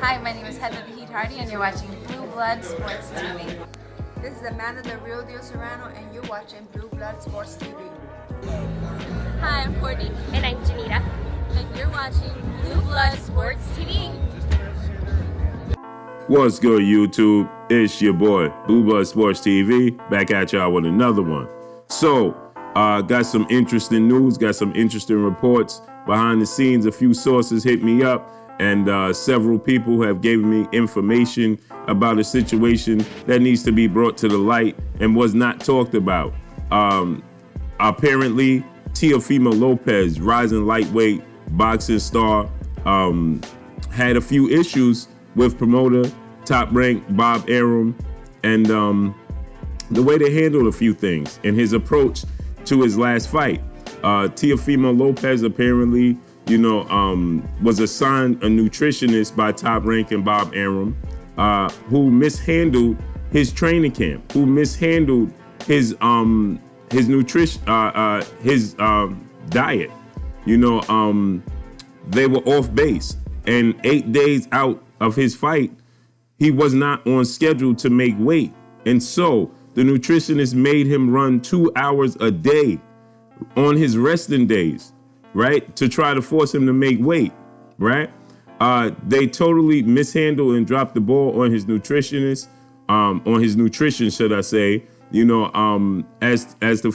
Hi, my name is Heather the Heat Hardy, and you're watching Blue Blood Sports TV. This is Amanda the Real Deal Serrano, and you're watching Blue Blood Sports TV. Hi, I'm Courtney. And I'm Janita. And you're watching Blue Blood Sports TV. What's good, YouTube? It's your boy, Blue Blood Sports TV, back at y'all with another one. So, got some interesting news, got some interesting reports behind the scenes. A few sources hit me up, and several people have given me information about a situation that needs to be brought to the light and was not talked about. Apparently, Teofimo Lopez, rising lightweight boxing star, had a few issues with promoter Top Rank Bob Arum, and the way they handled a few things in his approach to his last fight. Teofimo Lopez apparently, was assigned a nutritionist by Top Rank and Bob Arum, who mishandled his training camp, who mishandled his nutrition, his diet. They were off base, and 8 days out of his fight, he was not on schedule to make weight. And so the nutritionist made him run 2 hours a day on his resting days, right? To try to force him to make weight, right? They totally mishandled and dropped the ball on his nutritionist, on his nutrition, should I say, as to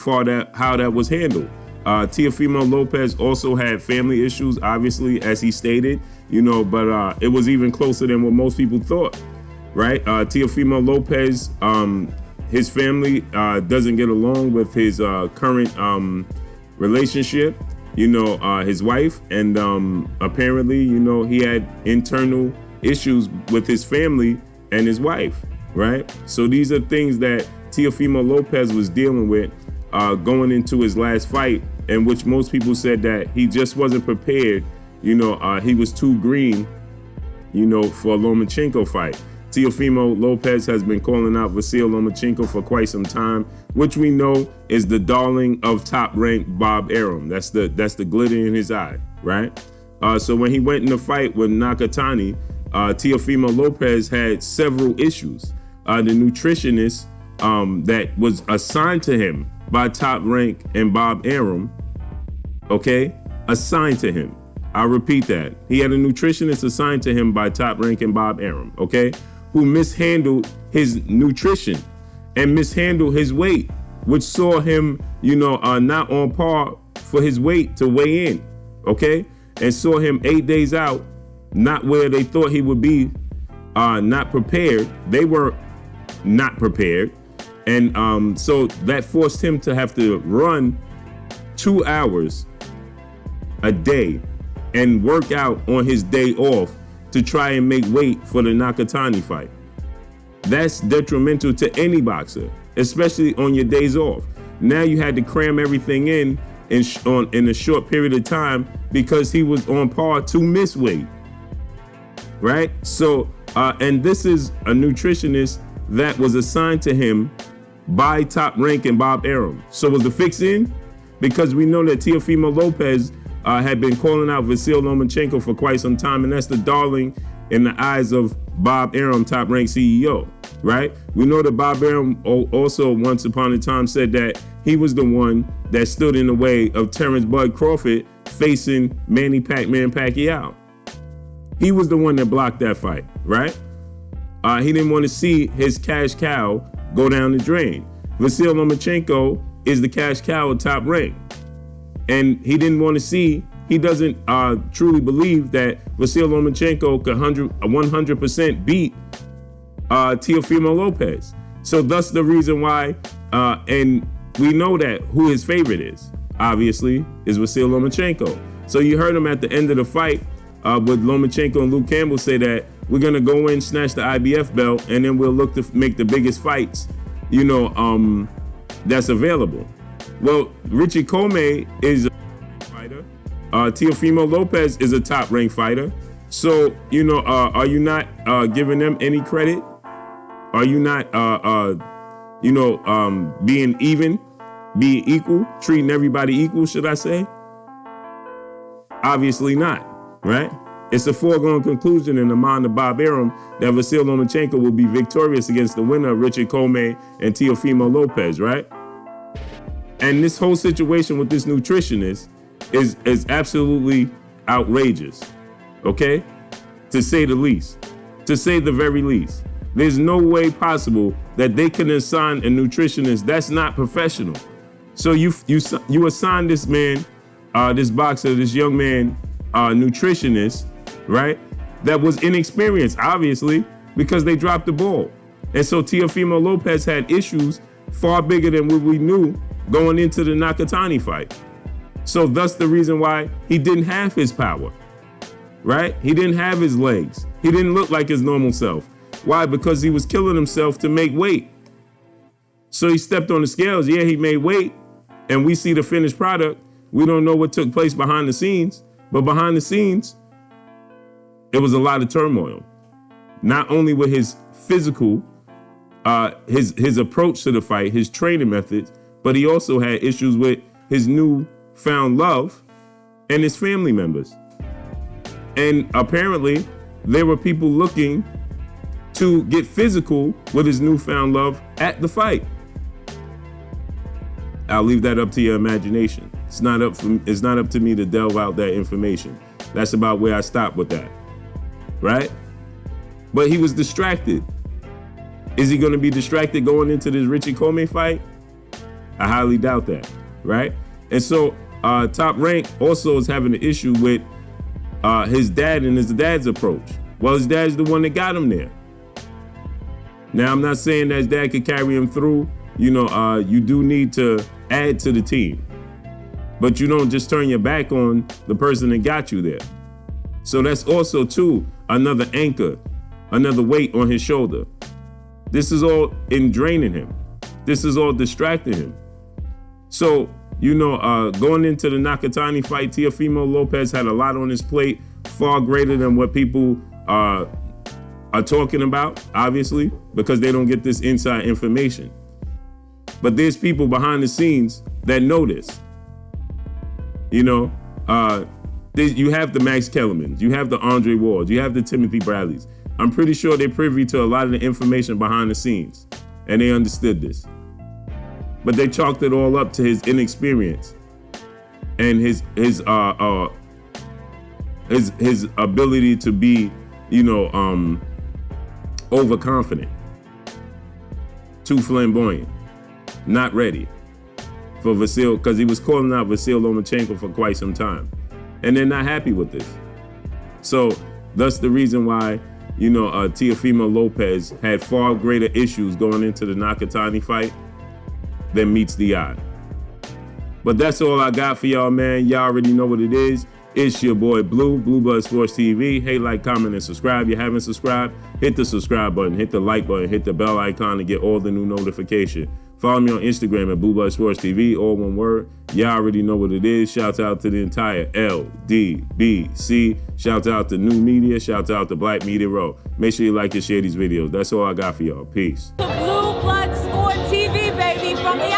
how that was handled. Teofimo Lopez also had family issues, obviously, as he stated, but it was even closer than what most people thought, right? Teofimo Lopez, his family doesn't get along with his current relationship, his wife, and apparently, he had internal issues with his family and his wife, right? So these are things that Teofimo Lopez was dealing with going into his last fight, in which most people said that he just wasn't prepared. He was too green, for a Lomachenko fight. Teofimo Lopez has been calling out Vasyl Lomachenko for quite some time, which we know is the darling of Top Rank Bob Arum. That's the glitter in his eye, right? So when he went in the fight with Nakatani, Teofimo Lopez had several issues. The nutritionist that was assigned to him by Top Rank and Bob Arum, assigned to him. I repeat that. He had a nutritionist assigned to him by Top Rank and Bob Arum, who mishandled his nutrition and mishandled his weight, which saw him, not on par for his weight to weigh in, and saw him 8 days out, not where they thought he would be, not prepared. They were not prepared. And so that forced him to have to run 2 hours a day and work out on his day off to try and make weight for the Nakatani fight. That's detrimental to any boxer, especially on your days off. Now you had to cram everything in a short period of time because he was on par to miss weight, right? So, and this is a nutritionist that was assigned to him by Top Rank and Bob Arum. So was the fix in? Because we know that Teofimo Lopez had been calling out Vasyl Lomachenko for quite some time, and that's the darling in the eyes of Bob Arum, Top Rank CEO, right? We know that Bob Arum also once upon a time said that he was the one that stood in the way of Terrence Bud Crawford facing Manny Pac-Man Pacquiao. He was the one that blocked that fight, right? He didn't want to see his cash cow go down the drain. Vasyl Lomachenko is the cash cow of Top Rank. And he didn't want to see, he doesn't truly believe that Vasyl Lomachenko could 100% beat Teofimo Lopez. So that's the reason why, and we know that who his favorite is, obviously, is Vasyl Lomachenko. So you heard him at the end of the fight with Lomachenko and Luke Campbell say that we're going to go in, snatch the IBF belt, and then we'll look to make the biggest fights, that's available. Well, Richie Comey is a fighter. Teofimo Lopez is a top-ranked fighter. So, are you not giving them any credit? Are you not, being even, being equal, treating everybody equal, should I say? Obviously not, right? It's a foregone conclusion in the mind of Bob Arum that Vasyl Lomachenko will be victorious against the winner of Richard Commey and Teofimo Lopez, right? And this whole situation with this nutritionist is absolutely outrageous, okay? To say the least, to say the very least. There's no way possible that they can assign a nutritionist that's not professional. So you assign this man, this boxer, this young man, nutritionist, right? That was inexperienced, obviously, because they dropped the ball. And so Teofimo Lopez had issues far bigger than what we knew going into the Nakatani fight. So thus the reason why he didn't have his power, right? He didn't have his legs. He didn't look like his normal self. Why? Because he was killing himself to make weight. So he stepped on the scales. Yeah, he made weight, and we see the finished product. We don't know what took place behind the scenes, but behind the scenes, it was a lot of turmoil. Not only with his physical, his approach to the fight, his training methods, but he also had issues with his newfound love and his family members. And apparently, there were people looking to get physical with his newfound love at the fight. I'll leave that up to your imagination. It's not up to me to delve out that information. That's about where I stop with that, right? But he was distracted. Is he going to be distracted going into this Richard Commey fight? I highly doubt that, right? And so Top Rank also is having an issue with his dad and his dad's approach. Well, his dad's the one that got him there. Now, I'm not saying that his dad could carry him through. You know, you do need to add to the team. But you don't just turn your back on the person that got you there. So that's also, too, another anchor, another weight on his shoulder. This is all in draining him. This is all distracting him. So, you know, going into the Nakatani fight, Teofimo Lopez had a lot on his plate, far greater than what people are talking about, obviously, because they don't get this inside information. But there's people behind the scenes that know this. You know, you have the Max Kellermans, you have the Andre Wards, you have the Timothy Bradleys. I'm pretty sure they're privy to a lot of the information behind the scenes, and they understood this. But they chalked it all up to his inexperience and his ability to be, you know, overconfident, too flamboyant, not ready for Vasyl, because he was calling out Vasyl Lomachenko for quite some time, and they're not happy with this. So that's the reason why, you know, Teofimo Lopez had far greater issues going into the Nakatani fight than meets the eye. But that's all I got for y'all, man. Y'all already know what it is. It's your boy Blue Blood Sports TV. Hey, like, comment, and subscribe. If you haven't subscribed, hit the subscribe button, hit the like button, hit the bell icon to get all the new notification. Follow me on Instagram at Blue Blood Sports TV, all one word. Y'all already know what it is. Shout out to the entire LDBC. Shout out to New Media. Shout out to Black Media Row. Make sure you like and share these videos. That's all I got for y'all. Peace. Blue Blood Sport TV, baby, from the